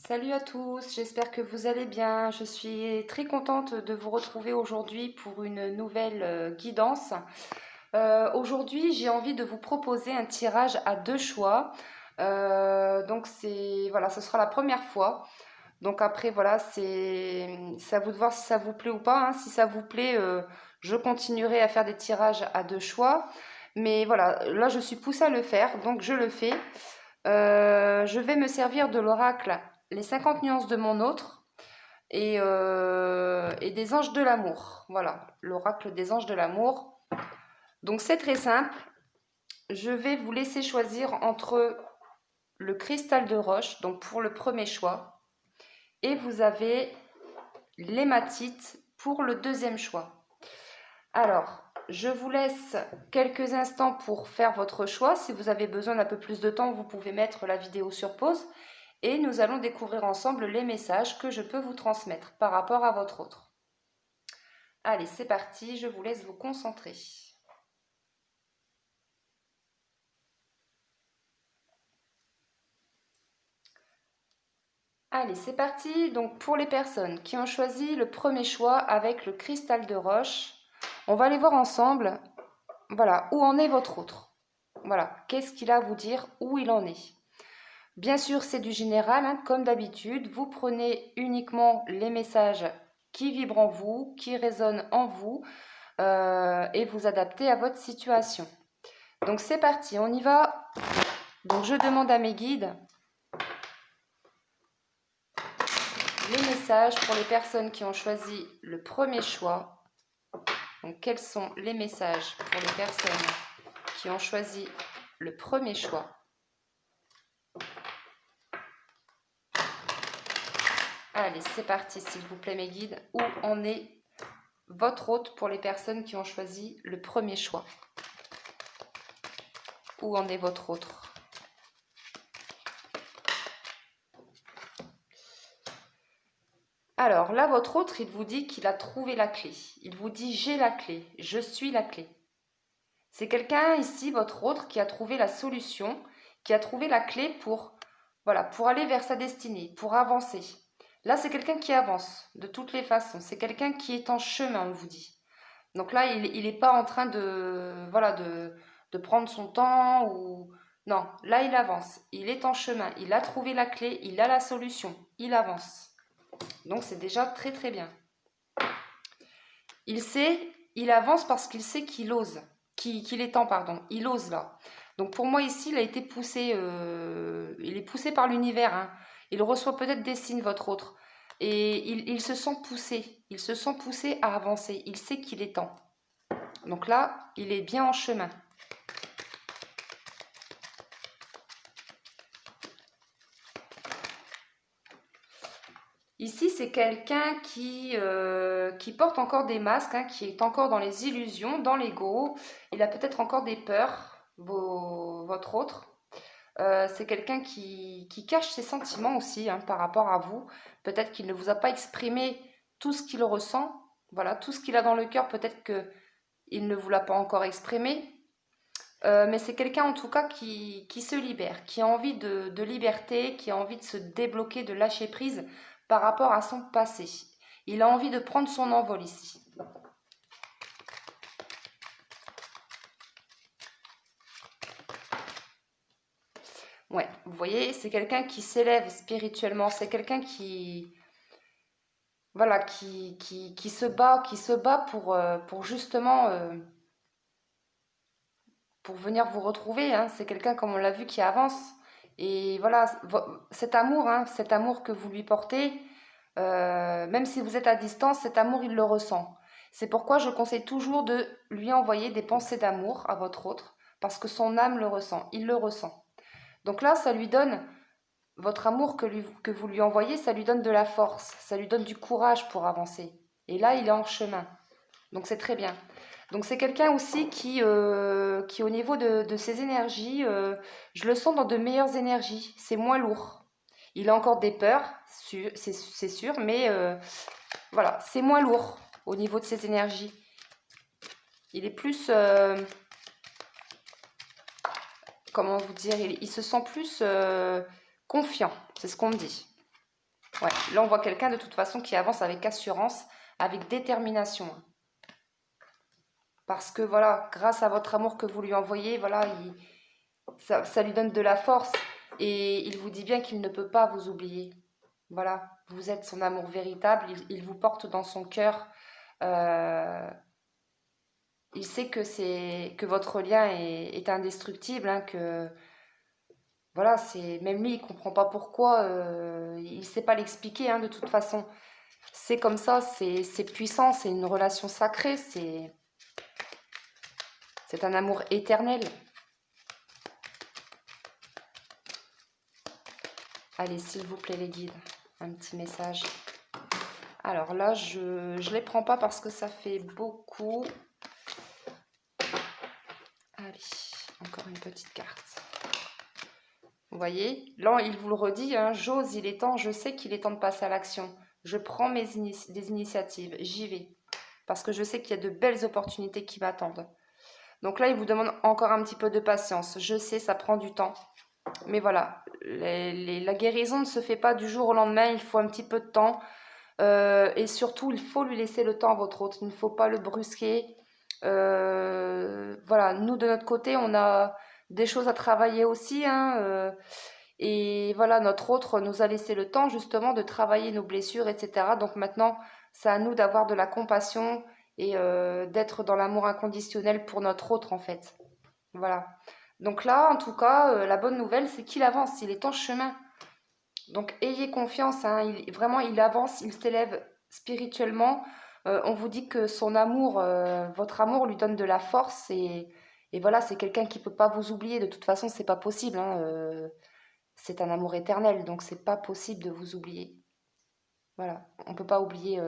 Salut à tous, j'espère que vous allez bien. Je suis très contente de vous retrouver aujourd'hui pour une nouvelle guidance. Aujourd'hui, j'ai envie de vous proposer un tirage à deux choix. Donc c'est voilà, ce sera la première fois. Donc après voilà, c'est à vous de voir si ça vous plaît ou pas, hein. Si ça vous plaît, je continuerai à faire des tirages à deux choix. Mais voilà, là je suis poussée à le faire, donc je le fais. Je vais me servir de l'oracle Les 50 nuances de mon autre et des anges de l'amour. Voilà, l'oracle des anges de l'amour. Donc c'est très simple. Je vais vous laisser choisir entre le cristal de roche, donc pour le premier choix, et vous avez l'hématite pour le deuxième choix. Alors, je vous laisse quelques instants pour faire votre choix. Si vous avez besoin d'un peu plus de temps, vous pouvez mettre la vidéo sur pause. Et nous allons découvrir ensemble les messages que je peux vous transmettre par rapport à votre autre. Allez, c'est parti, je vous laisse vous concentrer. Allez, c'est parti. Donc pour les personnes qui ont choisi le premier choix avec le cristal de roche, on va aller voir ensemble, voilà, où en est votre autre. Voilà, qu'est-ce qu'il a à vous dire, où il en est. Bien sûr, c'est du général, hein, comme d'habitude. Vous prenez uniquement les messages qui vibrent en vous, qui résonnent en vous, et vous adaptez à votre situation. Donc c'est parti, on y va. Donc je demande à mes guides les messages pour les personnes qui ont choisi le premier choix. Donc quels sont les messages pour les personnes qui ont choisi le premier choix? Allez, c'est parti, s'il vous plaît, mes guides. Où en est votre hôte pour les personnes qui ont choisi le premier choix? Où en est votre autre? Alors là, votre autre, il vous dit qu'il a trouvé la clé. Il vous dit j'ai la clé, je suis la clé. C'est quelqu'un ici, votre autre, qui a trouvé la solution, qui a trouvé la clé pour, voilà, pour aller vers sa destinée, pour avancer. Là, c'est quelqu'un qui avance de toutes les façons. C'est quelqu'un qui est en chemin, on vous dit. Donc là, il n'est pas en train de, voilà, de prendre son temps ou... Non, là, il avance. Il est en chemin. Il a trouvé la clé. Il a la solution. Il avance. Donc, c'est déjà très, très bien. Il sait, il avance parce qu'il sait qu'il ose. Qu'il est temps, pardon. Il ose là. Donc, pour moi, ici, il a été poussé. Il est poussé par l'univers, hein. Il reçoit peut-être des signes, votre autre. Et il se sent poussé. Il se sent poussé à avancer. Il sait qu'il est temps. Donc là, il est bien en chemin. Ici, c'est quelqu'un qui porte encore des masques, hein, qui est encore dans les illusions, dans l'ego. Il a peut-être encore des peurs, votre autre. C'est quelqu'un qui cache ses sentiments aussi, hein, par rapport à vous. Peut-être qu'il ne vous a pas exprimé tout ce qu'il ressent. Voilà, tout ce qu'il a dans le cœur, peut-être qu'il ne vous l'a pas encore exprimé. Mais c'est quelqu'un en tout cas qui se libère, qui a envie de liberté, qui a envie de se débloquer, de lâcher prise par rapport à son passé. Il a envie de prendre son envol ici. Ouais, vous voyez, c'est quelqu'un qui s'élève spirituellement, c'est quelqu'un qui, voilà, qui se bat pour justement, pour venir vous retrouver, hein. C'est quelqu'un, comme on l'a vu, qui avance. Et voilà, cet amour que vous lui portez, même si vous êtes à distance, cet amour, il le ressent. C'est pourquoi je conseille toujours de lui envoyer des pensées d'amour à votre autre, parce que son âme le ressent, il le ressent. Donc là, ça lui donne, votre amour que vous lui envoyez, ça lui donne de la force, ça lui donne du courage pour avancer. Et là, il est en chemin. Donc c'est très bien. Donc c'est quelqu'un aussi qui au niveau de ses énergies, je le sens dans de meilleures énergies. C'est moins lourd. Il a encore des peurs, c'est sûr, mais voilà, c'est moins lourd au niveau de ses énergies. Il est plus, comment vous dire, il se sent plus confiant, c'est ce qu'on me dit. Ouais, là, on voit quelqu'un de toute façon qui avance avec assurance, avec détermination. Parce que voilà, grâce à votre amour que vous lui envoyez, voilà, ça lui donne de la force. Et il vous dit bien qu'il ne peut pas vous oublier. Voilà, vous êtes son amour véritable, il vous porte dans son cœur. Euh, il sait que votre lien est indestructible, hein, que voilà, c'est même lui, il comprend pas pourquoi, il sait pas l'expliquer, hein, de toute façon. C'est comme ça, c'est puissant, c'est une relation sacrée, c'est un amour éternel. Allez, s'il vous plaît, les guides, un petit message. Alors là, je ne les prends pas parce que ça fait beaucoup. Allez, encore une petite carte. Vous voyez, là, il vous le redit, hein, j'ose, il est temps, je sais qu'il est temps de passer à l'action. Je prends des initiatives, j'y vais. Parce que je sais qu'il y a de belles opportunités qui m'attendent. Donc là, il vous demande encore un petit peu de patience. Je sais, ça prend du temps. Mais voilà, la guérison ne se fait pas du jour au lendemain, il faut un petit peu de temps. Et surtout, il faut lui laisser le temps à votre autre. Il ne faut pas le brusquer. Voilà, nous, de notre côté, on a des choses à travailler aussi, hein, et voilà, notre autre nous a laissé le temps justement de travailler nos blessures, etc. Donc maintenant, c'est à nous d'avoir de la compassion et d'être dans l'amour inconditionnel pour notre autre, en fait. Voilà. Donc là, en tout cas, la bonne nouvelle, c'est qu'il avance, il est en chemin. Donc ayez confiance, hein, vraiment, il avance, il s'élève spirituellement. On vous dit que son amour, votre amour lui donne de la force et voilà, c'est quelqu'un qui ne peut pas vous oublier. De toute façon, c'est pas possible, hein, c'est un amour éternel, donc c'est pas possible de vous oublier. Voilà, on ne peut pas oublier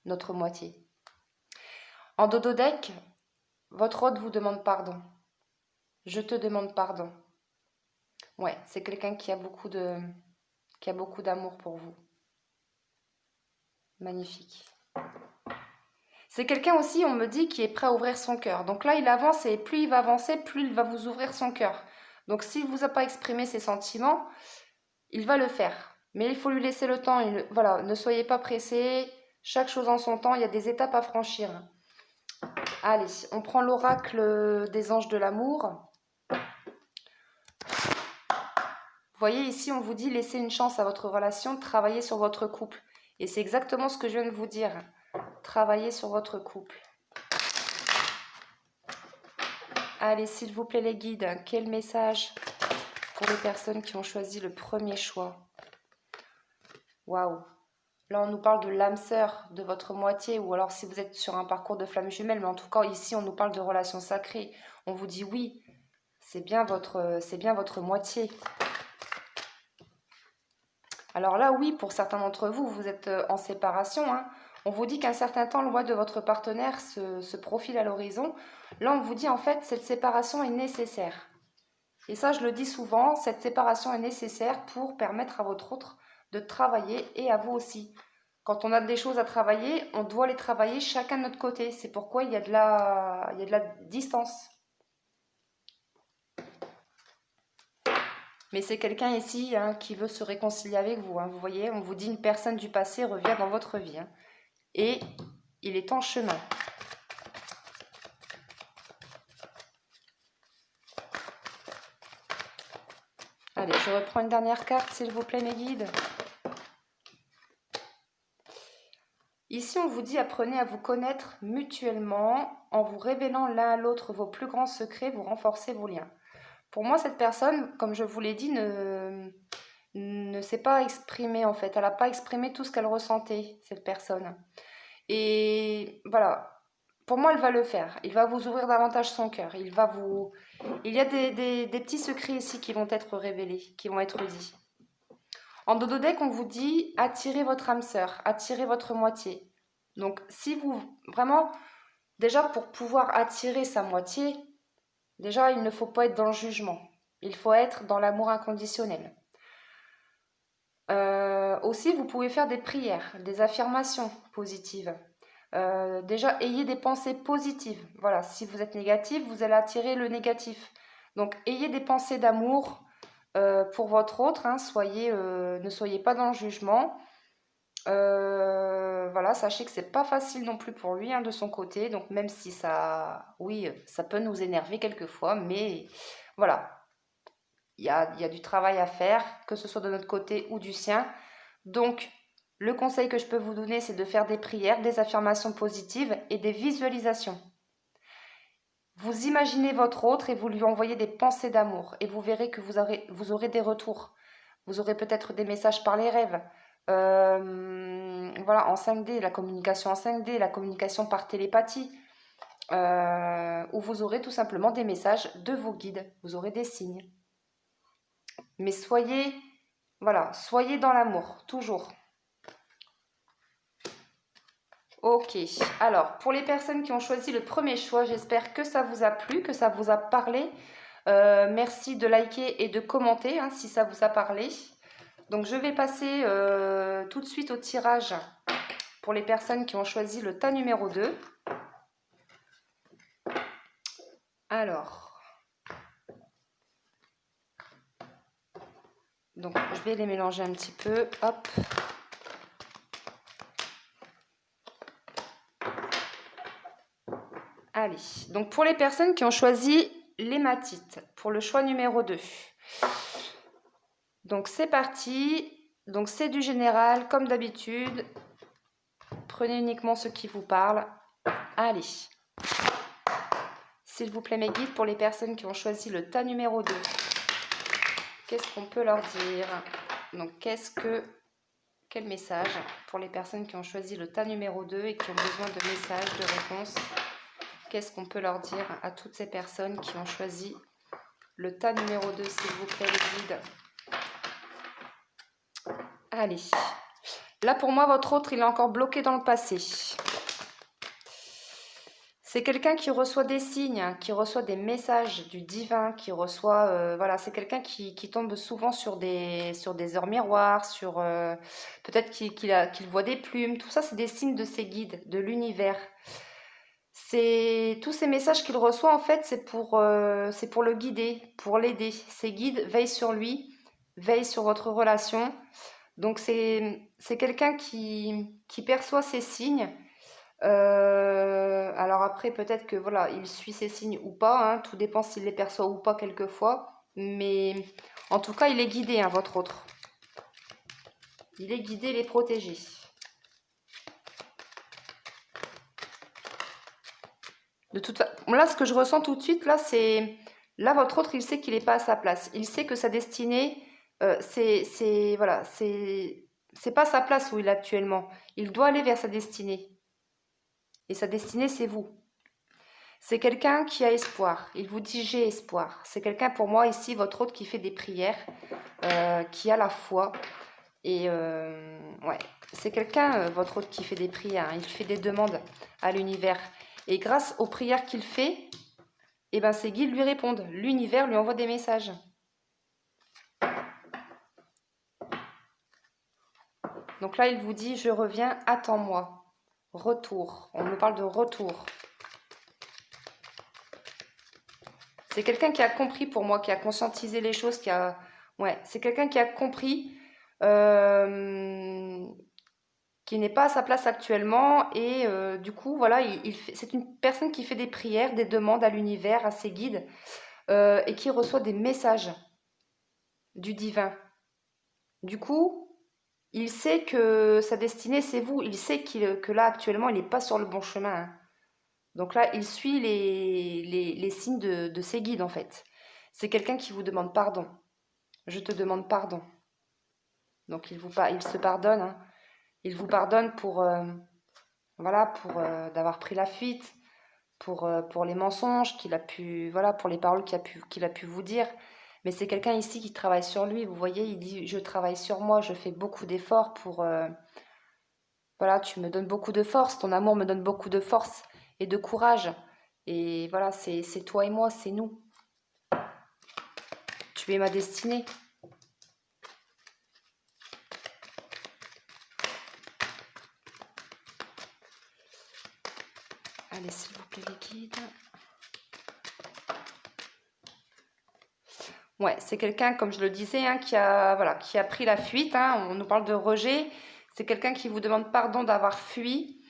notre moitié. En dodo deck, votre hôte vous demande pardon. Je te demande pardon. Ouais, c'est quelqu'un qui a beaucoup d'amour pour vous. Magnifique. C'est quelqu'un aussi, on me dit, qui est prêt à ouvrir son cœur. Donc là, il avance et plus il va avancer, plus il va vous ouvrir son cœur. Donc s'il ne vous a pas exprimé ses sentiments, il va le faire. Mais il faut lui laisser le temps. Voilà, ne soyez pas pressés. Chaque chose en son temps, il y a des étapes à franchir. Allez, on prend l'oracle des anges de l'amour. Vous voyez, ici, on vous dit laissez une chance à votre relation, travaillez sur votre couple. Et c'est exactement ce que je viens de vous dire. Travaillez sur votre couple. Allez, s'il vous plaît, les guides, quel message pour les personnes qui ont choisi le premier choix? Waouh! Là, on nous parle de l'âme sœur de votre moitié, ou alors si vous êtes sur un parcours de flamme jumelle, mais en tout cas, ici, on nous parle de relations sacrées. On vous dit oui, c'est bien votre moitié. Alors là, oui, pour certains d'entre vous, vous êtes en séparation, hein. On vous dit qu'un certain temps, loin de votre partenaire se profile à l'horizon. Là, on vous dit en fait, cette séparation est nécessaire. Et ça, je le dis souvent, cette séparation est nécessaire pour permettre à votre autre de travailler et à vous aussi. Quand on a des choses à travailler, on doit les travailler chacun de notre côté. C'est pourquoi il y a de la distance. Mais c'est quelqu'un ici, hein, qui veut se réconcilier avec vous, hein. Vous voyez, on vous dit une personne du passé revient dans votre vie, hein. Et il est en chemin. Allez, je reprends une dernière carte, s'il vous plaît, mes guides. Ici, on vous dit apprenez à vous connaître mutuellement en vous révélant l'un à l'autre vos plus grands secrets, vous renforcez vos liens. Pour moi, cette personne, comme je vous l'ai dit, ne s'est pas exprimée en fait. Elle n'a pas exprimé tout ce qu'elle ressentait, cette personne. Et voilà, pour moi, elle va le faire. Il va vous ouvrir davantage son cœur. Il y a des petits secrets ici qui vont être révélés, qui vont être dits. En dodo deck, on vous dit attirez votre âme sœur, attirez votre moitié. Donc, si vous vraiment, déjà pour pouvoir attirer sa moitié, déjà il ne faut pas être dans le jugement. Il faut être dans l'amour inconditionnel. Aussi, vous pouvez faire des prières, des affirmations positives. Déjà, ayez des pensées positives. Voilà, si vous êtes négatif, vous allez attirer le négatif. Donc, ayez des pensées d'amour pour votre autre. Hein, ne soyez pas dans le jugement. Voilà, sachez que c'est pas facile non plus pour lui, hein, de son côté. Donc même si ça, oui, ça peut nous énerver quelquefois, mais voilà, il y a du travail à faire, que ce soit de notre côté ou du sien. Donc, le conseil que je peux vous donner, c'est de faire des prières, des affirmations positives et des visualisations. Vous imaginez votre autre et vous lui envoyez des pensées d'amour et vous verrez que vous aurez des retours. Vous aurez peut-être des messages par les rêves. Voilà, en 5D, la communication en 5D, la communication par télépathie, où vous aurez tout simplement des messages de vos guides. Vous aurez des signes. Mais soyez, voilà, soyez dans l'amour, toujours. Ok, alors pour les personnes qui ont choisi le premier choix, j'espère que ça vous a plu, que ça vous a parlé. Merci de liker et de commenter, hein, si ça vous a parlé. Donc je vais passer tout de suite au tirage pour les personnes qui ont choisi le tas numéro 2. Alors, donc je vais les mélanger un petit peu, hop. Allez, donc pour les personnes qui ont choisi l'hématite, pour le choix numéro 2. Donc c'est parti, donc c'est du général comme d'habitude. Prenez uniquement ce qui vous parle. Allez. S'il vous plaît mes guides, pour les personnes qui ont choisi le tas numéro 2. Qu'est-ce qu'on peut leur dire? Donc quel message pour les personnes qui ont choisi le tas numéro 2 et qui ont besoin de messages, de réponses? Qu'est-ce qu'on peut leur dire à toutes ces personnes qui ont choisi le tas numéro 2, s'il vous plaît les guides? Allez. Là pour moi, votre autre, il est encore bloqué dans le passé. C'est quelqu'un qui reçoit des signes, qui reçoit des messages du divin, qui reçoit, voilà, c'est quelqu'un qui tombe souvent sur des heures miroirs, sur peut-être qu'il voit des plumes. Tout ça, c'est des signes de ses guides, de l'univers. C'est tous ces messages qu'il reçoit en fait, c'est pour le guider, pour l'aider. Ses guides veillent sur lui, veillent sur votre relation. Donc c'est quelqu'un qui perçoit ces signes. Alors après, peut-être que voilà, il suit ces signes ou pas, hein, tout dépend s'il les perçoit ou pas quelquefois. Mais en tout cas, il est guidé, hein, votre autre. Il est guidé, il est protégé. De toute façon, là, ce que je ressens tout de suite, là, c'est... Là, votre autre, il sait qu'il n'est pas à sa place. Il sait que sa destinée, voilà, c'est pas sa place où il est actuellement. Il doit aller vers sa destinée. Et sa destinée, c'est vous. C'est quelqu'un qui a espoir. Il vous dit j'ai espoir. C'est quelqu'un pour moi ici, votre autre qui fait des prières, qui a la foi. Et ouais, c'est quelqu'un, votre autre qui fait des prières. Hein. Il fait des demandes à l'univers. Et grâce aux prières qu'il fait, eh ben, ses guides lui répondent. L'univers lui envoie des messages. Donc là, il vous dit je reviens, attends-moi. Retour. On me parle de retour. C'est quelqu'un qui a compris pour moi, qui a conscientisé les choses, qui a... Ouais, c'est quelqu'un qui a compris, qui n'est pas à sa place actuellement. Et du coup, voilà, c'est une personne qui fait des prières, des demandes à l'univers, à ses guides, et qui reçoit des messages du divin. Du coup, il sait que sa destinée, c'est vous. Il sait que là, actuellement, il n'est pas sur le bon chemin. Hein. Donc là, il suit les signes de ses guides, en fait. C'est quelqu'un qui vous demande pardon. Je te demande pardon. Donc il se pardonne. Hein. Il vous pardonne pour, voilà, pour d'avoir pris la fuite, pour les mensonges qu'il a pu, voilà, pour les paroles qu'il a pu vous dire. Mais c'est quelqu'un ici qui travaille sur lui. Vous voyez, il dit, je travaille sur moi, je fais beaucoup d'efforts pour, voilà, tu me donnes beaucoup de force, ton amour me donne beaucoup de force et de courage. Et voilà, c'est toi et moi, c'est nous. Tu es ma destinée. Allez, s'il vous plaît, les guides. Ouais, c'est quelqu'un, comme je le disais, hein, qui a pris la fuite. Hein, on nous parle de rejet. C'est quelqu'un qui vous demande pardon d'avoir fui.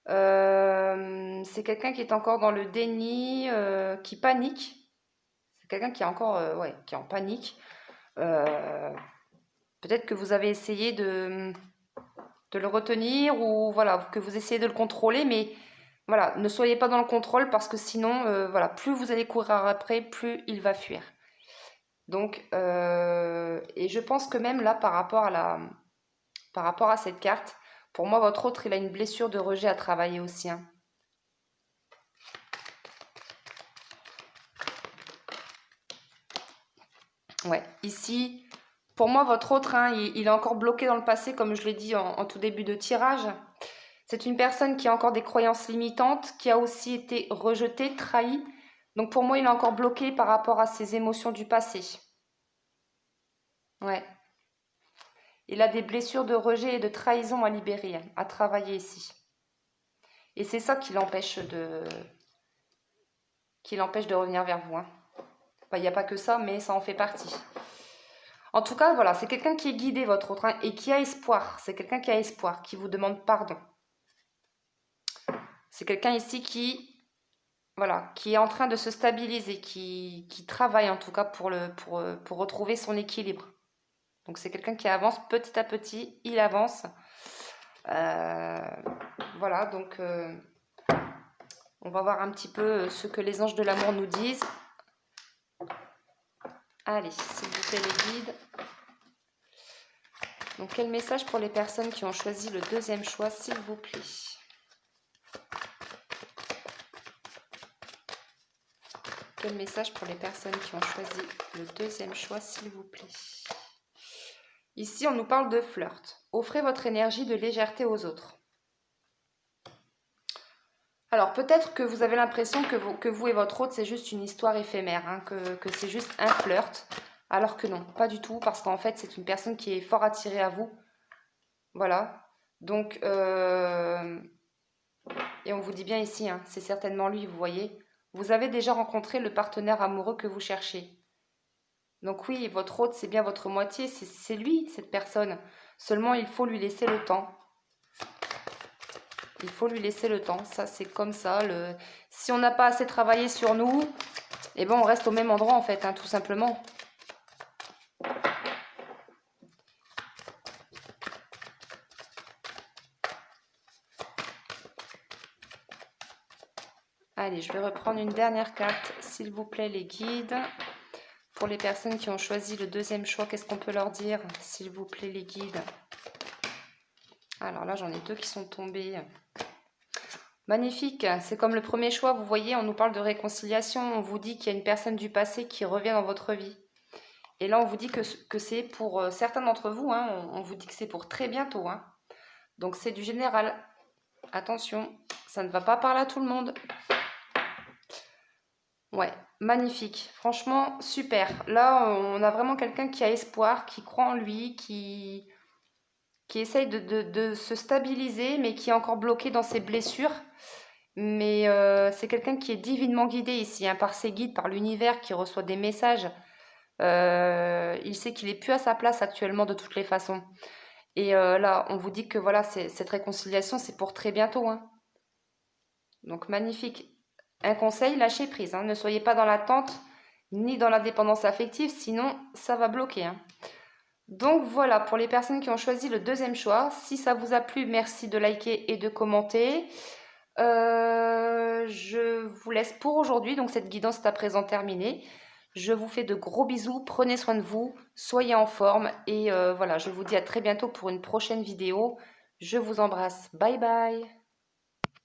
C'est quelqu'un qui est encore dans le déni, qui panique. C'est quelqu'un qui est encore, ouais, qui est en panique. Peut-être que vous avez essayé de le retenir ou voilà, que vous essayez de le contrôler, mais voilà, ne soyez pas dans le contrôle parce que sinon, voilà, plus vous allez courir après, plus il va fuir. Donc, et je pense que même là, par rapport à cette carte, pour moi, votre autre, il a une blessure de rejet à travailler aussi, hein. Ouais, ici, pour moi, votre autre, hein, il est encore bloqué dans le passé, comme je l'ai dit en tout début de tirage. C'est une personne qui a encore des croyances limitantes, qui a aussi été rejetée, trahie. Donc pour moi, il est encore bloqué par rapport à ses émotions du passé. Ouais. Il a des blessures de rejet et de trahison à libérer, hein, à travailler ici. Et c'est ça qui l'empêche de revenir vers vous, hein. Enfin, il n'y a pas que ça, mais ça en fait partie. En tout cas, voilà, c'est quelqu'un qui est guidé, votre autre, hein, et qui a espoir. C'est quelqu'un qui a espoir, qui vous demande pardon. C'est quelqu'un ici qui, voilà, qui est en train de se stabiliser, qui travaille en tout cas pour retrouver son équilibre. Donc c'est quelqu'un qui avance petit à petit, il avance. Voilà, donc on va voir un petit peu ce que les anges de l'amour nous disent. Allez, s'il vous plaît les guides. Donc quel message pour les personnes qui ont choisi le deuxième choix, s'il vous plaît? Quel message pour les personnes qui ont choisi le deuxième choix, s'il vous plaît? Ici, on nous parle de flirt. Offrez votre énergie de légèreté aux autres. Alors, peut-être que vous avez l'impression que vous et votre autre, c'est juste une histoire éphémère, hein, que c'est juste un flirt, alors que non, pas du tout, parce qu'en fait, c'est une personne qui est fort attirée à vous. Voilà. Donc, et on vous dit bien ici, hein, c'est certainement lui, vous voyez. Vous avez déjà rencontré le partenaire amoureux que vous cherchez. Donc oui, votre autre, c'est bien votre moitié, c'est lui, cette personne. Seulement, il faut lui laisser le temps. Il faut lui laisser le temps, ça c'est comme ça. Si on n'a pas assez travaillé sur nous, eh ben on reste au même endroit en fait, hein, tout simplement. Allez, je vais reprendre une dernière carte, s'il vous plaît les guides. Pour les personnes qui ont choisi le deuxième choix, qu'est-ce qu'on peut leur dire, s'il vous plaît les guides? Alors là, j'en ai deux qui sont tombés. Magnifique, c'est comme le premier choix, vous voyez, on nous parle de réconciliation, on vous dit qu'il y a une personne du passé qui revient dans votre vie. Et là, on vous dit que c'est pour certains d'entre vous, hein, on vous dit que c'est pour très bientôt, hein. Donc c'est du général. Attention, ça ne va pas parler à tout le monde. Ouais, magnifique, franchement, super. Là, on a vraiment quelqu'un qui a espoir, qui croit en lui, qui essaye de se stabiliser, mais qui est encore bloqué dans ses blessures. Mais c'est quelqu'un qui est divinement guidé ici, hein, par ses guides, par l'univers, qui reçoit des messages. Il sait qu'il n'est plus à sa place actuellement de toutes les façons. Et là, on vous dit que voilà, cette réconciliation, c'est pour très bientôt, hein. Donc magnifique. Un conseil, lâchez prise, hein. Ne soyez pas dans l'attente ni dans la dépendance affective, sinon ça va bloquer, hein. Donc voilà, pour les personnes qui ont choisi le deuxième choix, si ça vous a plu, merci de liker et de commenter. Je vous laisse pour aujourd'hui, donc cette guidance est à présent terminée. Je vous fais de gros bisous, prenez soin de vous, soyez en forme et voilà, je vous dis à très bientôt pour une prochaine vidéo. Je vous embrasse, bye bye.